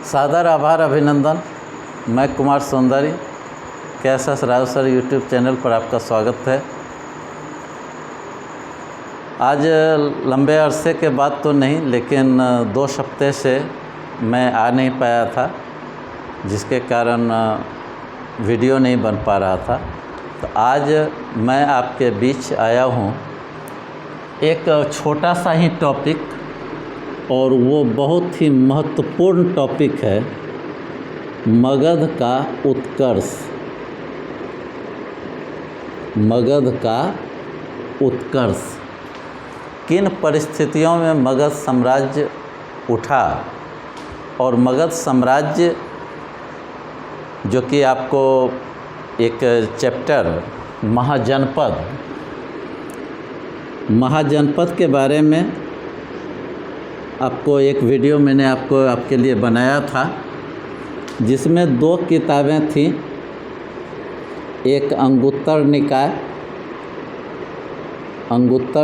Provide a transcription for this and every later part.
सादर आभार अभिनंदन। मैं कुमार सौंदर्य KSS Rao sir YouTube channel पर आपका स्वागत है। आज लंबे अरसे के बाद तो नहीं, लेकिन 2 हफ्ते से मैं आ नहीं पाया था, जिसके कारण वीडियो नहीं बन पा रहा था। तो आज मैं आपके बीच आया हूँ एक छोटा सा ही टॉपिक, और वो बहुत ही महत्वपूर्ण टॉपिक है, मगध का उत्कर्ष। मगध का उत्कर्ष किन परिस्थितियों में मगध साम्राज्य उठा, और मगध साम्राज्य जो कि आपको एक चैप्टर महाजनपद के बारे में आपको एक वीडियो मैंने आपके लिए बनाया था, जिसमें 2 किताबें थीं। एक अंगुत्तर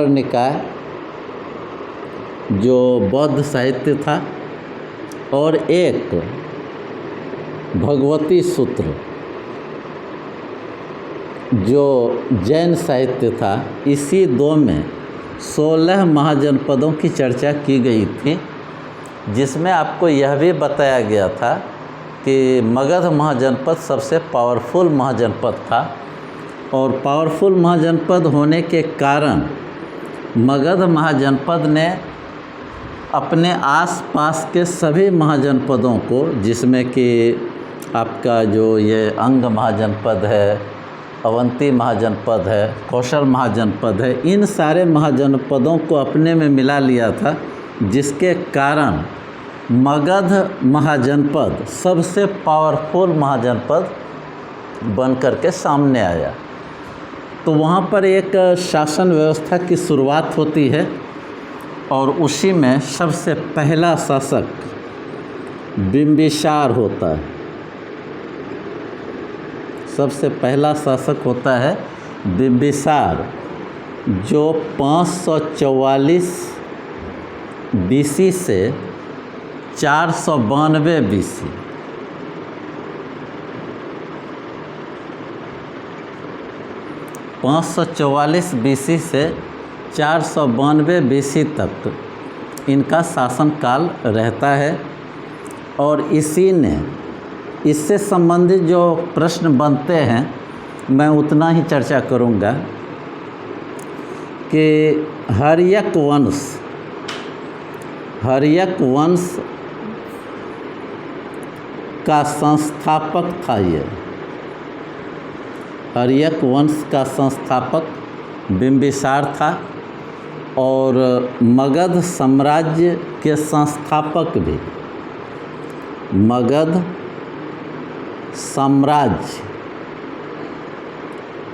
निकाय जो बौद्ध साहित्य था, और एक भगवती सूत्र जो जैन साहित्य था। इसी 2 में 16 महाजनपदों की चर्चा की गई थी, जिसमें आपको यह भी बताया गया था कि मगध महाजनपद सबसे पावरफुल महाजनपद था, और पावरफुल महाजनपद होने के कारण मगध महाजनपद ने अपने आसपास के सभी महाजनपदों को, जिसमें कि आपका जो ये अंग महाजनपद है, अवंती महाजनपद है, कौशल महाजनपद है, इन सारे महाजनपदों को अपने में मिला लिया था, जिसके कारण मगध महाजनपद सबसे पावरफुल महाजनपद बन करके सामने आया। तो वहाँ पर एक शासन व्यवस्था की शुरुआत होती है, और उसी में सबसे पहला शासक बिंबिसार होता है। सबसे पहला शासक होता है बिंबिसार, जो 544 BC से 492 BC 544 BC से 492 BC तक इनका शासनकाल रहता है। और इसी ने इससे संबंधित जो प्रश्न बनते हैं, मैं उतना ही चर्चा करूंगा कि हर्यक वंश का संस्थापक था। ये हर्यक वंश का संस्थापक बिंबिसार था, और मगध साम्राज्य के संस्थापक भी, मगध साम्राज्य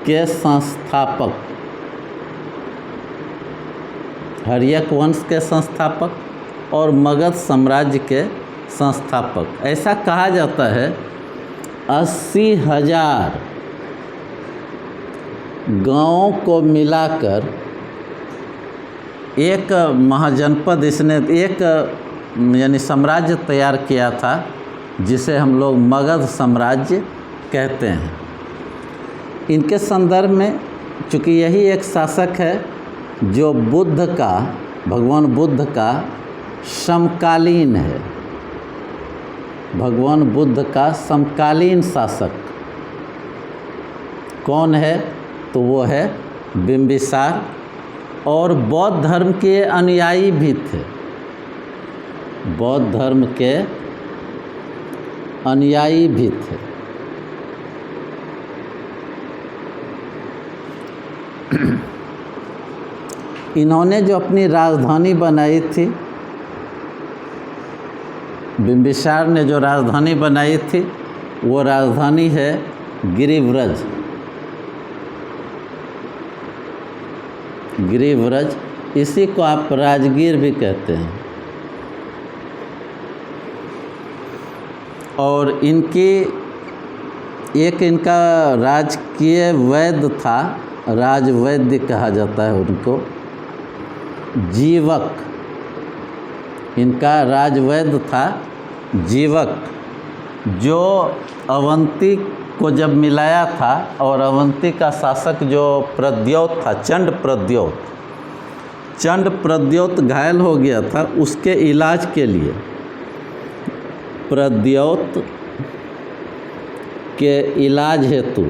के संस्थापक, हर्यक वंश के संस्थापक और मगध साम्राज्य के संस्थापक। ऐसा कहा जाता है 80,000 गांवों को मिलाकर एक महाजनपद इसने एक यानी साम्राज्य तैयार किया था, जिसे हम लोग मगध साम्राज्य कहते हैं। इनके संदर्भ में, चूँकि यही एक शासक है जो भगवान बुद्ध का समकालीन है, भगवान बुद्ध का समकालीन शासक कौन है, तो वो है बिंबिसार, और बौद्ध धर्म के अनुयायी भी थे। बौद्ध धर्म के अनुयायी भी थे। इन्होंने जो अपनी राजधानी बनाई थी, बिंबिसार ने जो राजधानी बनाई थी, वो राजधानी है गिरिव्रज। गिरिव्रज, इसी को आप राजगीर भी कहते हैं। और इनका राजकीय वैद्य था, राजवैद्य कहा जाता है उनको, जीवक। इनका राजवैद्य था जीवक जो अवंती को जब मिलाया था और अवंती का शासक जो प्रद्योत था, चंड प्रद्योत घायल हो गया था, उसके इलाज के लिए प्रद्योत के इलाज हेतु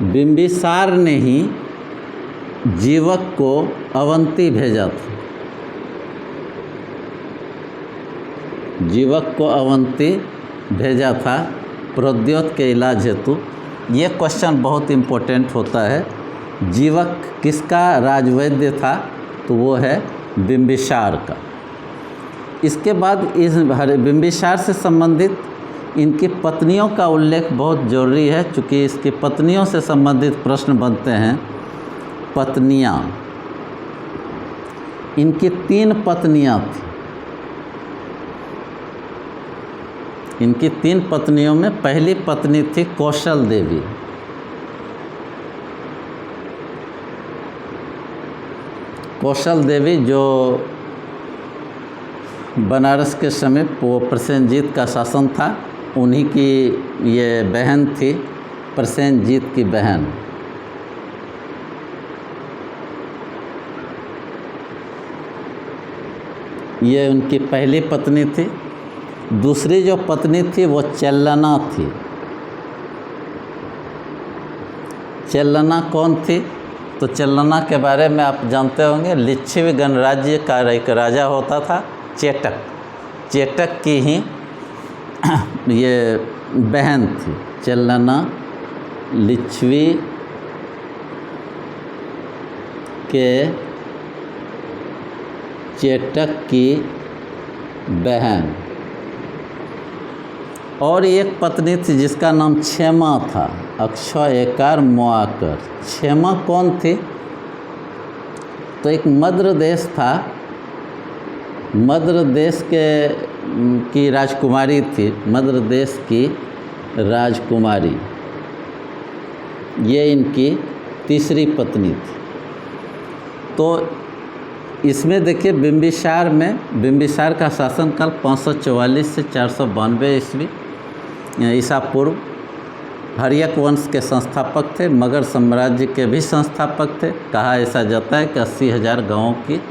बिंबिसार ने ही जीवक को अवंती भेजा था। जीवक को अवंती भेजा था प्रद्योत के इलाज हेतु। ये क्वेश्चन बहुत इम्पोर्टेंट होता है। जीवक किसका राजवैद्य था? तो वो है बिंबिसार का। इसके बाद इस बिंबिसार से संबंधित इनकी पत्नियों का उल्लेख बहुत ज़रूरी है, चूँकि इसकी पत्नियों से संबंधित प्रश्न बनते हैं। पत्नियाँ, इनकी 3 पत्नियाँ थीं। इनकी 3 पत्नियों में पहली पत्नी थी कौशल देवी। कौशल देवी जो बनारस के समीप वो प्रसेनजीत का शासन था, उन्हीं की ये बहन थी, प्रसेनजीत की बहन। ये उनकी पहली पत्नी थी। दूसरी जो पत्नी थी वो चेल्लना थी। चेल्लना कौन थी? तो चेल्लना के बारे में आप जानते होंगे, लिच्छवी गणराज्य का एक राजा होता था, चेटक। चेटक की ही ये बहन थी चेल्लना, लिच्छवी के चेटक की बहन। और एक पत्नी थी जिसका नाम क्षेमा था, अक्षय एकार मुआकर। क्षेमा कौन थी? तो एक मद्र देश था, मद्र देश की राजकुमारी थी, मद्र देश की राजकुमारी। ये इनकी तीसरी पत्नी थी। तो इसमें देखिए बिंबिसार का शासनकाल 544 से 492 ईस्वी ईसा पूर्व। हर्यक वंश के संस्थापक थे, मगध साम्राज्य के भी संस्थापक थे। कहा ऐसा जाता है कि 80,000 गाँवों की।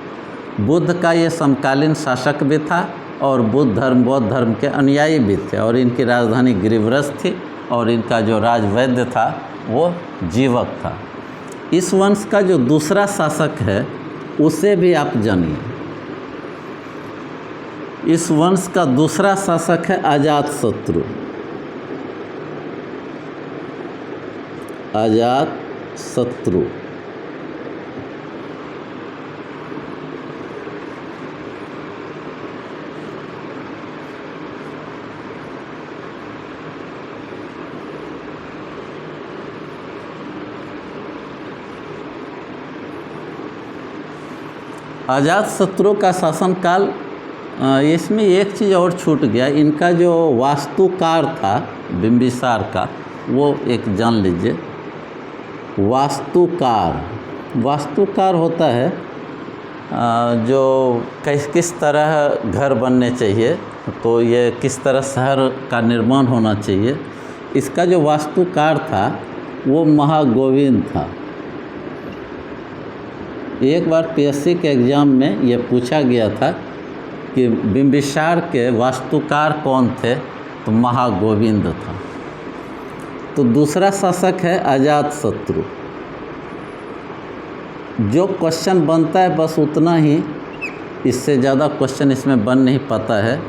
बुद्ध का ये समकालीन शासक भी था और बौद्ध धर्म के अनुयायी भी थे। और इनकी राजधानी गिरिव्रज थी और इनका जो राजवैद्य था वो जीवक था। इस वंश का जो दूसरा शासक है उसे भी आप जानिए। इस वंश का दूसरा शासक है अजातशत्रु। अजातशत्रु अजातशत्रु का शासनकाल, इसमें एक चीज़ और छूट गया। इनका जो वास्तुकार था बिंबिसार का, वो एक जान लीजिए। वास्तुकार होता है जो किस तरह घर बनने चाहिए, तो ये किस तरह शहर का निर्माण होना चाहिए। इसका जो वास्तुकार था वो महागोविंद था। एक बार पीएससी के एग्ज़ाम में ये पूछा गया था कि बिंबिसार के वास्तुकार कौन थे, तो महागोविंद था। तो दूसरा शासक है अजातशत्रु। जो क्वेश्चन बनता है बस उतना ही, इससे ज़्यादा क्वेश्चन इसमें बन नहीं पाता है।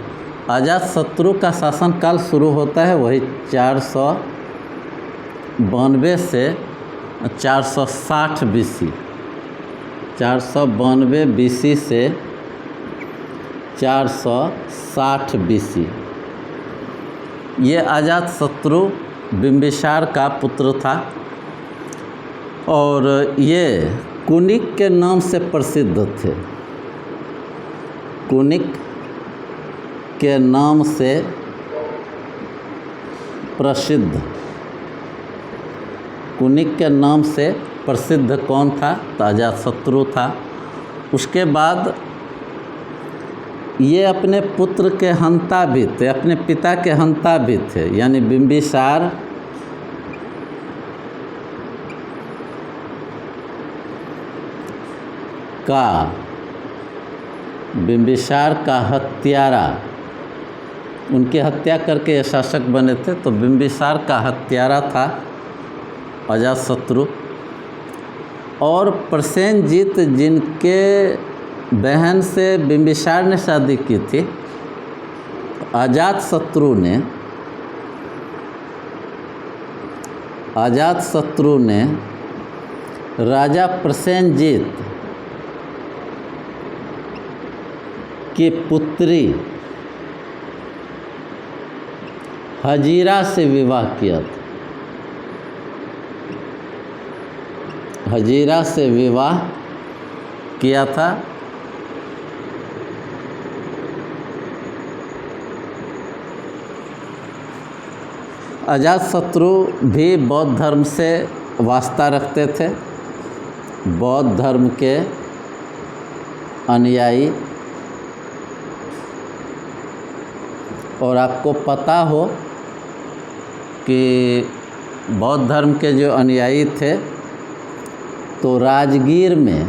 अजातशत्रु का शासनकाल शुरू होता है वही 492 से 460 BC। 492 BC से 460 BC। ये अजातशत्रु बिंबिसार का पुत्र था और ये कुनिक के नाम से प्रसिद्ध थे। कुनिक के नाम से प्रसिद्ध। कुनिक के नाम से प्रसिद्ध कौन था? तो अजातशत्रु था। उसके बाद ये अपने पुत्र के हंता भी थे, अपने पिता के हंता भी थे, यानी बिंबिसार का हत्यारा, उनकी हत्या करके ये शासक बने थे। तो बिंबिसार का हत्यारा था अजातशत्रु। और प्रसेनजीत जिनके बहन से बिंबिसार ने शादी की थी, अजातशत्रु ने राजा प्रसेनजीत की पुत्री हजीरा से विवाह किया था। हजीरा से विवाह किया था। अजातशत्रु भी बौद्ध धर्म से वास्ता रखते थे, बौद्ध धर्म के अनुयायी। और आपको पता हो कि बौद्ध धर्म के जो अनुयायी थे, तो राजगीर में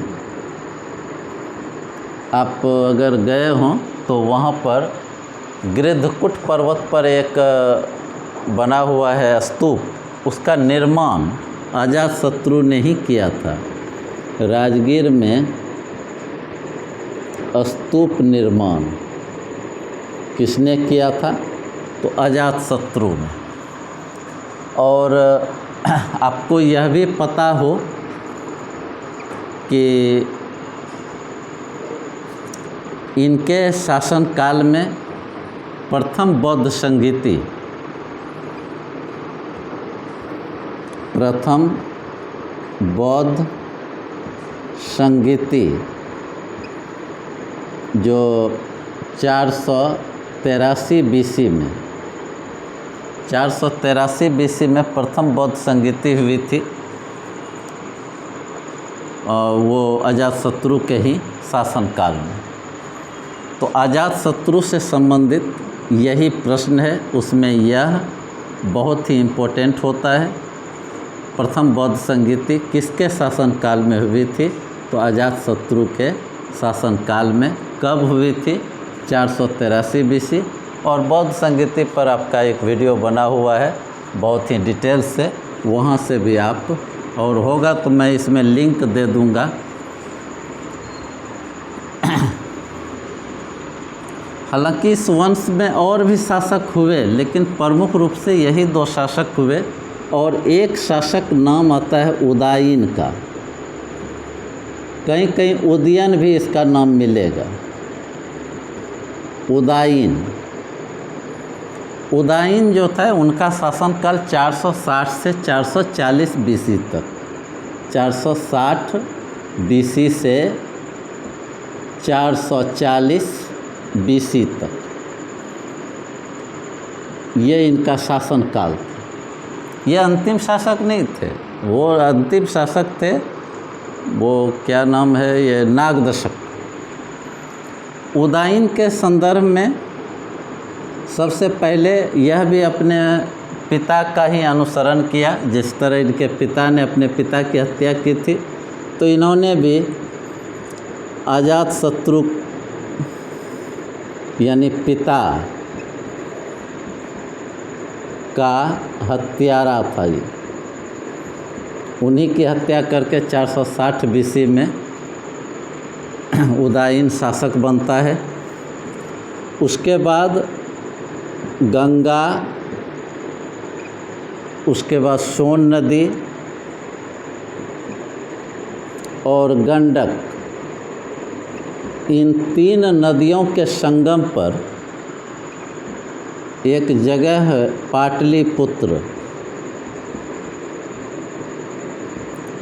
आप अगर गए हों तो वहाँ पर गृद्धकुट पर्वत पर एक बना हुआ है स्तूप, उसका निर्माण अजातशत्रु ने ही किया था। राजगीर में स्तूप निर्माण किसने किया था? तो अजातशत्रु ने। और आपको यह भी पता हो कि इनके शासनकाल में प्रथम बौद्ध संगीति जो 483 बीसी में 483 बीसी में प्रथम बौद्ध संगीति हुई थी। और वो अजातशत्रु के ही शासनकाल में। तो अजातशत्रु से संबंधित यही प्रश्न है, उसमें यह बहुत ही इम्पोर्टेंट होता है। प्रथम बौद्ध संगीति किसके शासनकाल में हुई थी? तो अजातशत्रु के शासनकाल में। कब हुई थी? 483 बीसी। और बौद्ध संगीति पर आपका एक वीडियो बना हुआ है बहुत ही डिटेल से, वहाँ से भी आप, और होगा तो मैं इसमें लिंक दे दूँगा। हालांकि इस वंश में और भी शासक हुए, लेकिन प्रमुख रूप से यही 2 शासक हुए। और एक शासक नाम आता है उदायीन का, कहीं कहीं उदयन भी इसका नाम मिलेगा। उदायीन जो था उनका शासनकाल 460 से 440 बीसी तक, 460 बीसी से 440 बीसी तक ये इनका शासनकाल था। ये अंतिम शासक नहीं थे, वो अंतिम शासक थे, वो क्या नाम है, ये नागदशक। उदायीन के संदर्भ में सबसे पहले यह भी अपने पिता का ही अनुसरण किया। जिस तरह इनके पिता ने अपने पिता की हत्या की थी, तो इन्होंने भी अजातशत्रु यानी पिता का हत्यारा था ये, उन्हीं की हत्या करके 460 बीसी में उदायीन शासक बनता है। उसके बाद गंगा, उसके बाद सोन नदी और गंडक, इन 3 नदियों के संगम पर एक जगह है पाटलिपुत्र।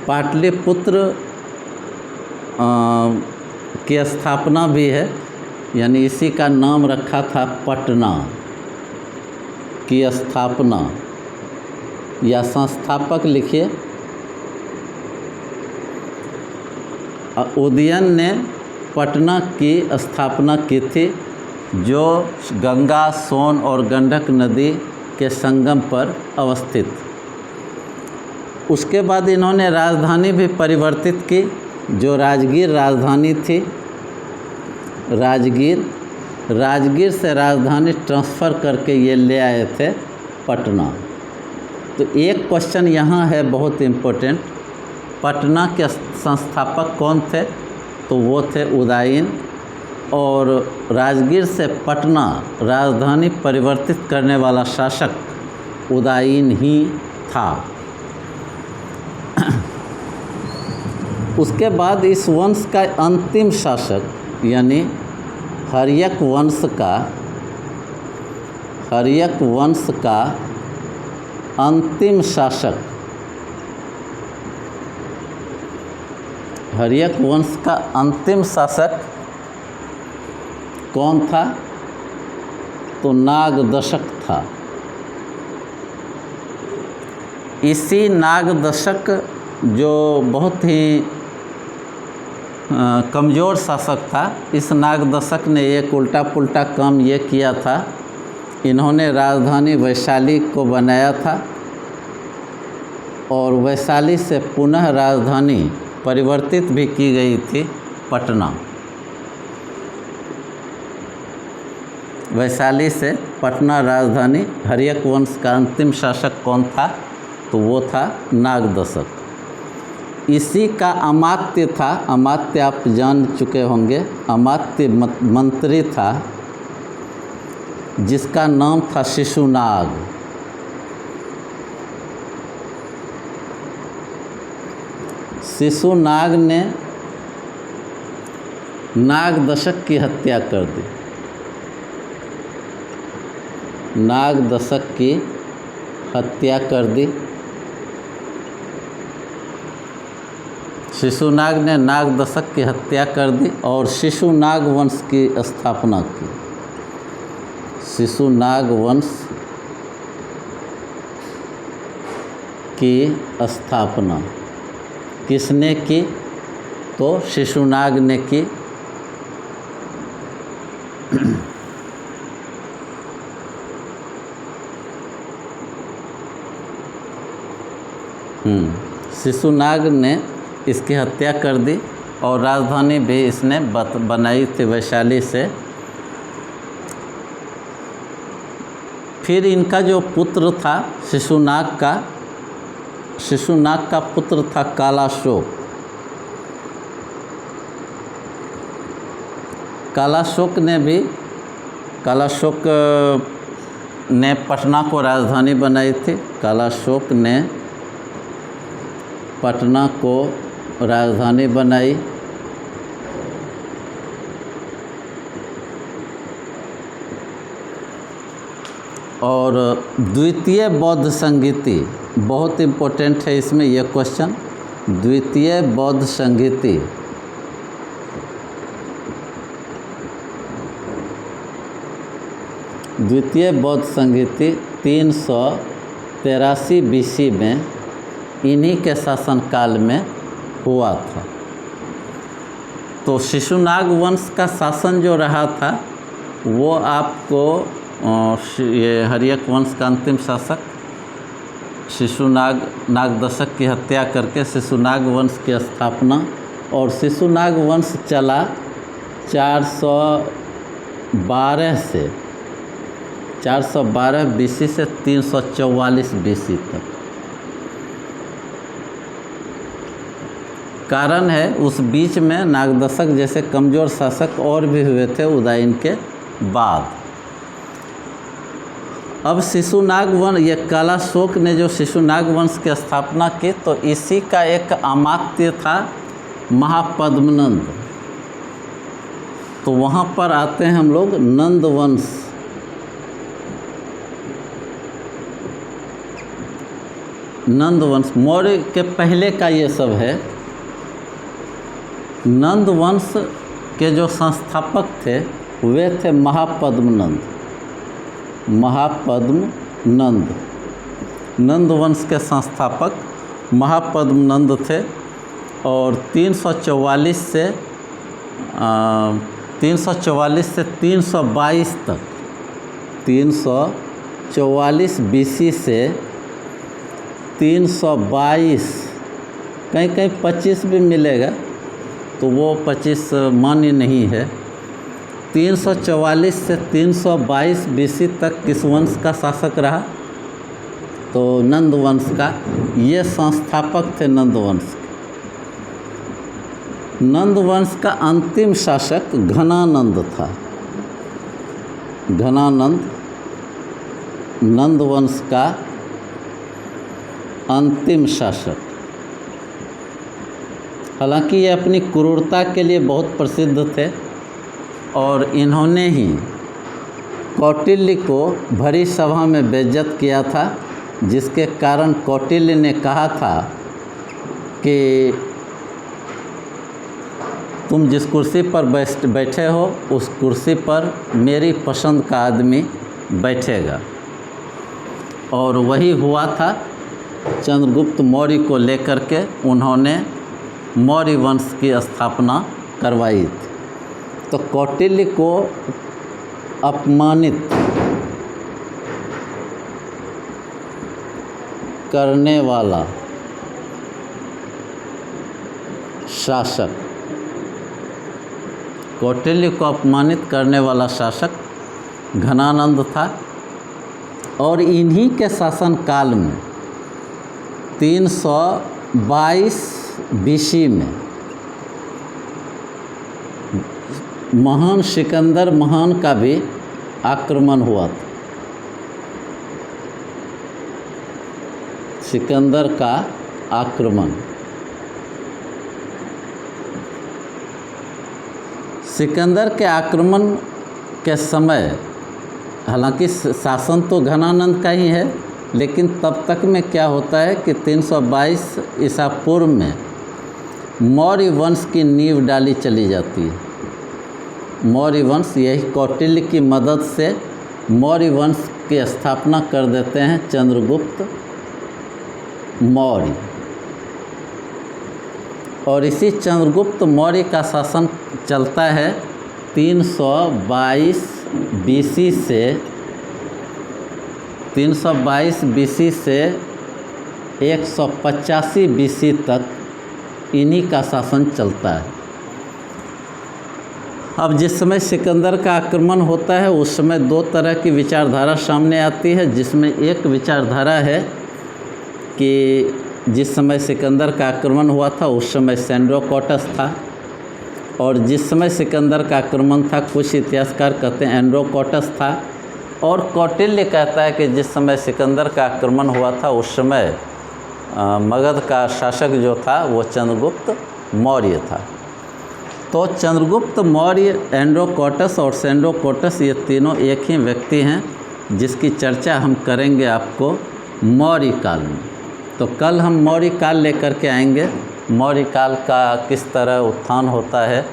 पाटलिपुत्र की स्थापना भी है, यानी इसी का नाम रखा था पटना की स्थापना, या संस्थापक लिखिए। उदयन ने पटना की स्थापना की थी जो गंगा, सोन और गंडक नदी के संगम पर अवस्थित। उसके बाद इन्होंने राजधानी भी परिवर्तित की। जो राजगीर राजधानी थी, राजगीर से राजधानी ट्रांसफ़र करके ये ले आए थे पटना। तो एक क्वेश्चन यहाँ है बहुत इम्पोर्टेंट, पटना के संस्थापक कौन थे? तो वो थे उदयन, और राजगीर से पटना राजधानी परिवर्तित करने वाला शासक उदयन ही था। उसके बाद इस वंश का अंतिम शासक यानी हर्यक वंश का अंतिम शासक, हर्यक वंश का अंतिम शासक कौन था? तो नागदशक था। इसी नागदशक जो बहुत ही कमज़ोर शासक था, इस नागदशक ने एक उल्टा पुल्टा काम ये किया था, इन्होंने राजधानी वैशाली को बनाया था और वैशाली से पुनः राजधानी परिवर्तित भी की गई थी पटना। वैशाली से पटना राजधानी। हर्यक वंश का अंतिम शासक कौन था? तो वो था नागदशक। इसी का अमात्य था, अमात्य आप जान चुके होंगे, अमात्य मंत्री था जिसका नाम था शिशुनाग। शिशुनाग ने नागदशक की हत्या कर दी। नागदशक की हत्या कर दी। शिशुनाग ने नागदशक की हत्या कर दी और शिशुनाग वंश की स्थापना की। शिशुनाग वंश की स्थापना किसने की? तो शिशुनाग ने की। शिशुनाग ने इसकी हत्या कर दी और राजधानी भी इसने बनाई थी वैशाली से। फिर इनका जो पुत्र था शिशुनाग का पुत्र था कालाशोक। कालाशोक ने पटना को राजधानी बनाई थी। कालाशोक ने पटना को राजधानी बनाई। और द्वितीय बौद्ध संहिता बहुत इम्पोर्टेंट है इसमें यह क्वेश्चन। द्वितीय बौद्ध संहिता द्वितीय बौद्ध संहिता 383 BC में इन्हीं के शासनकाल में हुआ था। तो शिशुनाग वंश का शासन जो रहा था वो आपको ये हर्यक वंश का अंतिम शासक नागदशक की हत्या करके शिशुनाग वंश की स्थापना, और शिशुनाग वंश चला 412 BC से 344 BC तक। कारण है उस बीच में नागदशक जैसे कमज़ोर शासक और भी हुए थे उदयन के बाद। अब शिशुनाग वंश, ये कालाशोक ने जो शिशुनाग वंश की स्थापना की, तो इसी का एक अमात्य था महापद्मनंद। तो वहाँ पर आते हैं हम लोग नंद वंश। नंद वंश मौर्य के पहले का ये सब है। नंद वंश के जो संस्थापक थे वे थे महापद्मनंद। नंद वंश के संस्थापक महापद्मनंद थे और 344 से 344 से 322 तक, 344 BC से 322, कहीं कहीं 25 भी मिलेगा तो वो 25 मान्य नहीं है। 344 से 322 BC तक किस वंश का शासक रहा? तो नंद वंश का। ये संस्थापक थे नंद वंश। नंद वंश का अंतिम शासक घनानंद था। घनानंद नंद वंश का अंतिम शासक। हालांकि ये अपनी क्रूरता के लिए बहुत प्रसिद्ध थे और इन्होंने ही कौटिल्य को भरी सभा में बेइज्जत किया था, जिसके कारण कौटिल्य ने कहा था कि तुम जिस कुर्सी पर बैठे हो उस कुर्सी पर मेरी पसंद का आदमी बैठेगा। और वही हुआ था। चंद्रगुप्त मौर्य को लेकर के उन्होंने मौर्य वंश की स्थापना करवाई थी। तो कौटिल्य को अपमानित करने वाला शासक, कौटिल्य को अपमानित करने वाला शासक घनानंद था। और इन्हीं के शासन काल में 322 BC में महान सिकंदर महान का भी आक्रमण हुआ था। सिकंदर का आक्रमण। सिकंदर के आक्रमण के समय, हालांकि शासन तो घनानंद का ही है, लेकिन तब तक में क्या होता है कि 322 ईसा पूर्व में मौर्य वंश की नींव डाली चली जाती है। मौर्य वंश, यही कौटिल्य की मदद से मौर्य वंश की स्थापना कर देते हैं चंद्रगुप्त मौर्य। और इसी चंद्रगुप्त मौर्य का शासन चलता है 322 BC से 185 BC तक इन्हीं का शासन चलता है। अब जिस समय सिकंदर का आक्रमण होता है उस समय दो तरह की विचारधारा सामने आती है, जिसमें एक विचारधारा है कि जिस समय सिकंदर का आक्रमण हुआ था उस समय सेंड्रोकोटस था, और जिस समय सिकंदर का आक्रमण था कुछ इतिहासकार कहते हैं एंड्रोकोटस था, और कौटिल्य कहता है कि जिस समय सिकंदर का आक्रमण हुआ था उस समय मगध का शासक जो था वो चंद्रगुप्त मौर्य था। तो चंद्रगुप्त मौर्य, एंड्रोकोटस और सेंड्रोकोटस, ये तीनों एक ही व्यक्ति हैं, जिसकी चर्चा हम करेंगे आपको मौर्य काल में। तो कल हम मौर्य काल लेकर के आएंगे, मौर्य काल का किस तरह उत्थान होता है।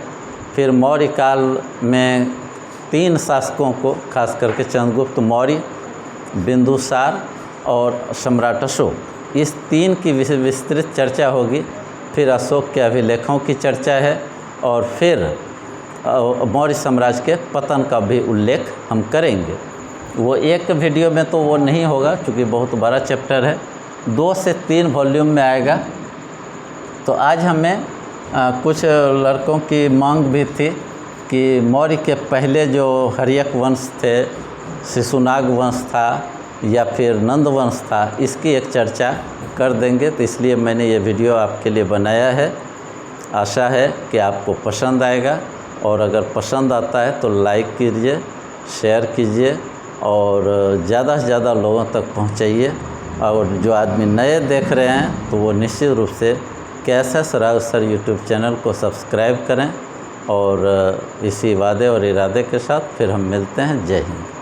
फिर मौर्य काल में 3 शासकों को, खास करके चंद्रगुप्त मौर्य, बिंदुसार और सम्राट अशोक, इस 3 की विस्तृत चर्चा होगी। फिर अशोक के अभिलेखों की चर्चा है, और फिर मौर्य साम्राज्य के पतन का भी उल्लेख हम करेंगे। वो एक वीडियो में तो वो नहीं होगा क्योंकि बहुत बड़ा चैप्टर है, 2 से 3 वॉल्यूम में आएगा। तो आज हमें कुछ लड़कों की मांग भी थी कि मौर्य के पहले जो हर्यक वंश थे, शिशुनाग वंश था या फिर नंद वंश था, इसकी एक चर्चा कर देंगे। तो इसलिए मैंने ये वीडियो आपके लिए बनाया है। आशा है कि आपको पसंद आएगा, और अगर पसंद आता है तो लाइक कीजिए, शेयर कीजिए और ज़्यादा से ज़्यादा लोगों तक पहुंचाइए। और जो आदमी नए देख रहे हैं तो वो निश्चित रूप से कैएसएस राव सर यूट्यूब चैनल को सब्सक्राइब करें। और इसी वादे और इरादे के साथ फिर हम मिलते हैं। जय हिंद।